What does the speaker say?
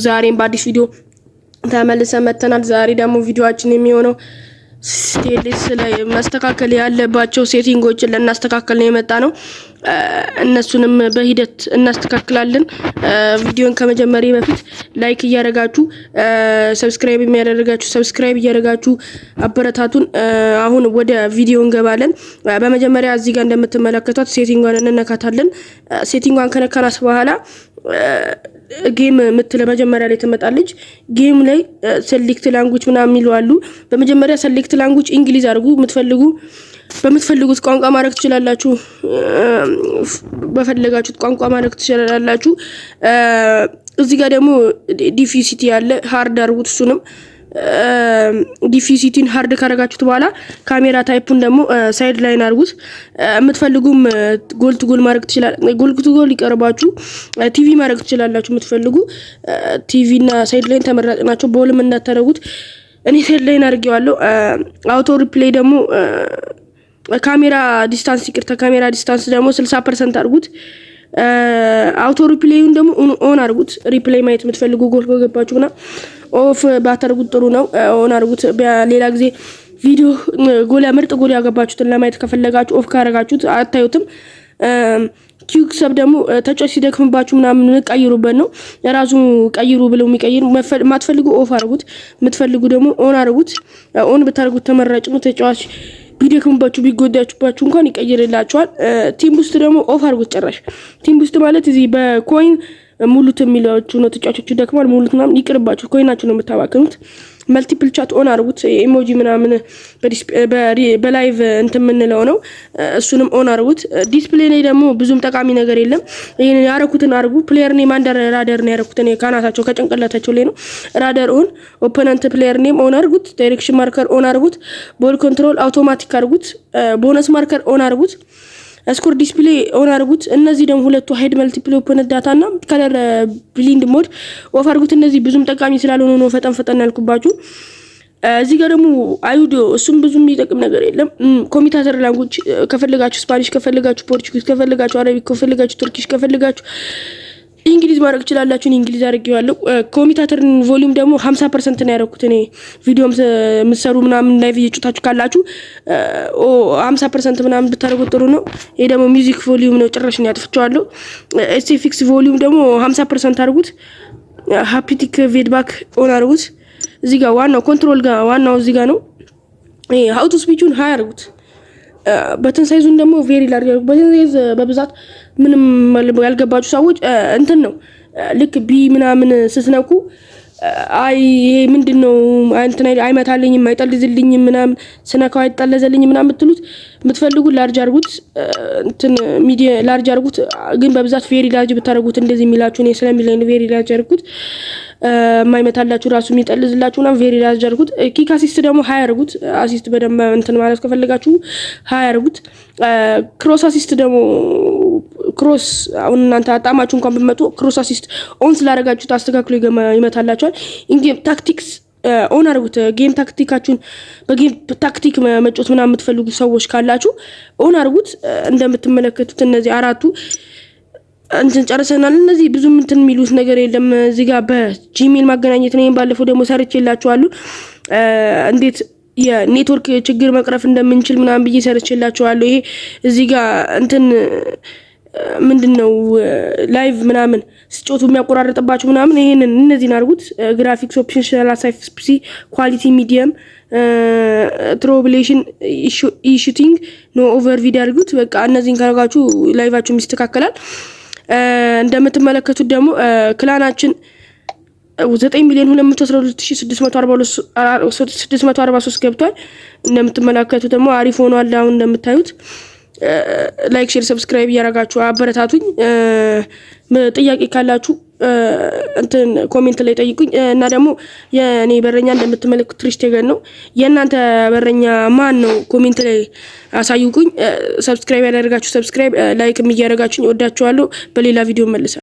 ዛሬም በአዲስ ቪዲዮ ተመልሰን መጥተናል። ዛሬ ደግሞ ቪዲዮአችን የሚሆነው ሴቲንግስ ላይ ማስተካከል ያለባቸው ሴቲንጎችን ለናስተካከል ነው የመጣ ነው። እነሱንም በሂደት እናስተካክላለን። ቪዲዮን ከመጀመሪያ በፊት ላይክ እያደረጋችሁ ሰብስክራይብ የሚያደርጋችሁ ሰብስክራይብ እያደረጋችሁ አበረታቱን። አሁን ወደ ቪዲዮ እንገባለን። በመጀመሪያ እዚህ ጋር እንደምትመለከቷት ሴቲንጓን እንነካታለን። ሴቲንጓን ከነካናስ በኋላ ጌም ምትለ መጀመሪያ ላይ ተመጣለች። ጌም ላይ ሴሌክት ላንጉዌጅ ምናምን ይላሉ። በመጀመሪያ ሴሌክት ላንጉዌጅ እንግሊዝ አድርጉ። በምትፈልጉት ቋንቋ ማድረግ ትችላላችሁ። በፈለጋችሁት ቋንቋ ማድረግ ትችላላችሁ። እዚህ ጋር ደግሞ ዲፊሲቲ ያለ ሃርድ አድርጉት። እሱንም ዲፊሲቲን ሃርድ ካረጋችሁት በኋላ ካሜራ ታይፑን ደግሞ ሳይድ ላይን አድርጉት። የምትፈልጉም ጎል ቱ ጎል ማድረግ ትችላላችሁ። ጎል ቱ ጎል ይቀርባችሁ ቲቪ ማድረግ ትችላላችሁ። የምትፈልጉ ቲቪ እና ሳይድ ላይን ተመራጭ ናቸው። በሁሉም እንዳታረጉት። እኔ ሳይድ ላይን አድርጌዋለሁ። አውቶ ሪፕሌይ ደግሞ ካሜራ ዲስታንስ ይቅርታ፣ ካሜራ ዲስታንስ ደግሞ 60% አድርጉት። አውቶ ሪፕሌይን ደግሞ ኦን አድርጉት። ሪፕሌይ ማየት የምትፈልጉ ጎል ከገባችሁና ኦፍ ባታርጉት ጥሩ ነው። ኦን አድርጉት። በሌላ ጊዜ ቪዲዮ ምርጥ ጎል ያገባችሁትን ለማየት ከፈለጋችሁ ኦፍ ካረጋችሁት አታዩትም። ኪዩክ ሰብ ደግሞ ተጫዋች ሲደክምባችሁ ምናምን ቀይሩበት ነው። የራሱ ቀይሩ ብለው የሚቀይሩ ማትፈልጉ ኦፍ አድርጉት። የምትፈልጉ ደግሞ ኦን አድርጉት። ኦን ብታርጉት ተመራጭ ነው። ተጫዋች ቢደክምባችሁ ቢጎዳችሁባችሁ እንኳን ይቀይርላችኋል። ቲም ቡስት ደግሞ ኦፍ አድርጉት ጨራሽ። ቲም ቡስት ማለት እዚህ በኮይን ሙሉት የሚላችሁ ነው። ተጫዋቾቹ ደክማል ሙሉት ምናምን ይቅርባችሁ። ኮይናችሁ ነው የምታባክኑት። መልቲፕል ቻት ኦን አድርጉት። ኢሞጂ ምናምን በላይቭ እንትን የምንለው ነው። እሱንም ኦን አድርጉት። ዲስፕሌይ ላይ ደግሞ ብዙም ጠቃሚ ነገር የለም። ይሄን ያረኩትን አድርጉ። ፕሌየር ኔም አንደር ራደር ነው ያረኩትን ካናታቸው ከጭንቅላታቸው ላይ ነው። ራደር ኦን፣ ኦፖነንት ፕሌየር ኔም ኦን አድርጉት። ዳይሬክሽን ማርከር ኦን አድርጉት። ቦል ኮንትሮል አውቶማቲክ አድርጉት። ቦነስ ማርከር ኦን አድርጉት። ስኮር ዲስፕሌይ ኦን አድርጉት። እነዚህ ደግሞ ሁለቱ ሃይድ መልቲፕል ኦፕን ዳታ እና ከለር ብሊንድ ሞድ ኦፍ አድርጉት። እነዚህ ብዙም ጠቃሚ ስላልሆነ ነው ፈጠን ያልኩባችሁ። እዚህ ጋር ደግሞ አዩዲዮ እሱም ብዙም የሚጠቅም ነገር የለም። ኮሚታተር ላንጉዌጅ ከፈለጋችሁ ስፓኒሽ፣ ከፈለጋችሁ ፖርቹጊዝ፣ ከፈለጋችሁ አረቢክ፣ ከፈለጋችሁ ቱርኪሽ፣ ከፈለጋችሁ እንግሊዝ ማድረግ ትችላላችሁ። እንግሊዝ አድርጌዋለሁ። ኮሚታተርን ቮሊዩም ደግሞ 50% ነው ያደረኩት። እኔ ቪዲዮም የምትሰሩ ምናምን ላይቭ እየጮታችሁ ካላችሁ 50% ምናምን ብታደርጉት ጥሩ ነው። ይሄ ደግሞ ሚውዚክ ቮሊዩም ነው፣ ጭራሽ ነው ያጥፍቻለሁ። ኤስኤፍኤክስ ቮሊዩም ደግሞ 50% አድርጉት። ሃፕቲክ ፊድባክ ኦን አድርጉት። እዚህ ጋር ዋናው ኮንትሮል ጋር ዋናው እዚህ ጋር ነው። ይሄ ሃው ቱ ስፒቹን ሃይ አድርጉት። በተን ሳይዙን ደግሞ ቬሪ ላርጅ አድርጉት። በተን ሳይዝ በብዛት ምንም ያልገባችሁ ሰዎች እንትን ነው ልክ ቢ ምናምን ስትነኩ አይ ይሄ ምንድነው እንትን አይመታልኝም አይጠልዝልኝም ምናምን ስነካው አይጠለዘልኝም ምናምን የምትሉት የምትፈልጉ ላርጅ አድርጉት። እንትን ሚዲያ ላርጅ አድርጉት። ግን በብዛት ቬሪ ላርጅ ብታደርጉት እንደዚህ የሚላችሁ ነው ስለሚለኝ ቬሪ ላርጅ አድርጉት። የማይመታላችሁ ራሱ የሚጠልዝላችሁና ቬሪ ላርጅ አድርጉት። ኪክ አሲስት ደግሞ ሃይ አድርጉት። አሲስት በደንብ እንትን ማለት ከፈለጋችሁ ሃይ አድርጉት። ክሮስ አሲስት ደግሞ ክሮስ አሁን እናንተ አጣማችሁ እንኳን ብትመጡ ክሮስ አሲስት ኦን ስላደረጋችሁ ታስተካክሉ ይመታላችኋል። ኢንጌም ታክቲክስ ኦን አድርጉት። ጌም ታክቲካችሁን በጌም ታክቲክ መጫወት ምናምን የምትፈልጉ ሰዎች ካላችሁ ኦን አድርጉት። እንደምትመለከቱት እነዚህ አራቱ እንትን ጨርሰናል። እነዚህ ብዙ እንትን የሚሉት ነገር የለም። እዚህ ጋር በጂሜል ማገናኘት ነው። ባለፈው ደግሞ ሰርቼላችኋለሁ እንዴት የኔትወርክ ችግር መቅረፍ እንደምንችል ምናምን ብዬ ሰርቼላችኋለሁ። ይሄ እዚህ ጋር እንትን ምንድነው ላይቭ ምናምን ስጮቱ የሚያቆራርጥባችሁ ምናምን ይሄንን እነዚህን አድርጉት። ግራፊክስ ኦፕሽን 35 ኳሊቲ ሚዲየም ትሮብሌሽን ኢሹቲንግ ኖ ኦቨር ቪዲዮ አድርጉት። በቃ እነዚህን ካረጋችሁ ላይቫችሁ ይስተካከላል። እንደምትመለከቱት ደግሞ ክላናችን 9,212,643 ገብቷል። እንደምትመለከቱት ደግሞ አሪፍ ሆኗል። አሁን እንደምታዩት ላይክ ሼር ሰብስክራይብ እያደረጋችሁ አበረታቱኝ። ጥያቄ ካላችሁ እንትን ኮሜንት ላይ ጠይቁኝ። እና ደግሞ የኔ በረኛ እንደምትመለከቱት ትሪስቴገን ነው። የእናንተ በረኛ ማን ነው? ኮሜንት ላይ አሳዩኝ። ሰብስክራይብ ያደረጋችሁ ሰብስክራይብ ላይክ እያደረጋችሁ እወዳችኋለሁ። በሌላ ቪዲዮ መልሰ